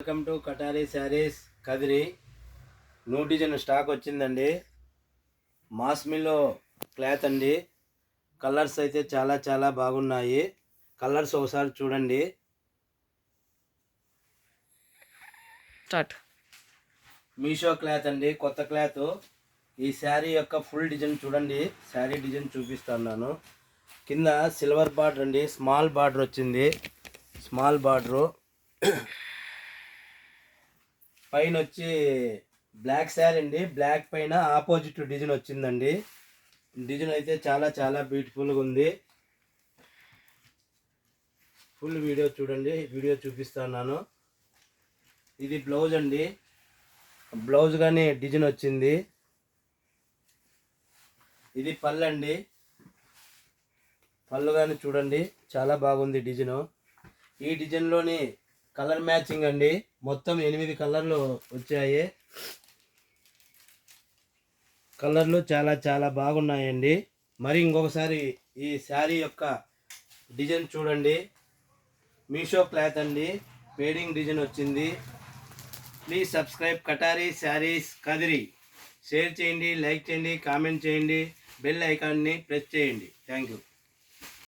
Welcome to కటారీ saris Kadiri. New design stock వచ్చిందండి. మాస్మిలో cloth అండి. Colours అయితే చాలా చాలా బాగున్నాయి. కలర్స్ ఒకసారి చూడండి. స్టార్ట్. మీషో క్లాత్ అండి, కొత్త క్లాత్. ఈ శారీ యొక్క ఫుల్ డిజైన్ చూడండి. శారీ డిజైన్ చూపిస్తున్నాను. కింద సిల్వర్ బార్డర్ అండి, స్మాల్ బార్డర్ వచ్చింది. స్మాల్ బార్డరు పైన వచ్చి బ్లాక్ శారీ అండి. బ్లాక్ పైన ఆపోజిట్ డిజైన్ వచ్చిందండి. డిజైన్ అయితే చాలా చాలా బ్యూటిఫుల్గా ఉంది. ఫుల్ వీడియో చూడండి. వీడియో చూపిస్తున్నాను. ఇది బ్లౌజ్ అండి. బ్లౌజ్ కానీ డిజైన్ వచ్చింది. ఇది పళ్ళు అండి. పళ్ళు కానీ చూడండి, చాలా బాగుంది డిజైను. ఈ డిజైన్లోని కలర్ మ్యాచింగ్ అండి. మొత్తం 8 కలర్లు వచ్చాయి. కలర్లు చాలా చాలా బాగున్నాయండి. మరి ఇంకొకసారి ఈ శారీ యొక్క డిజైన్ చూడండి. మీషో క్లాత్ అండి, పేడింగ్ డిజైన్ వచ్చింది. Please subscribe కటారీ saris Kadiri. Share చేయండి, లైక్ చేయండి, కామెంట్ చేయండి, బెల్ ఐకాన్ని ప్రెస్ చేయండి. Thank you.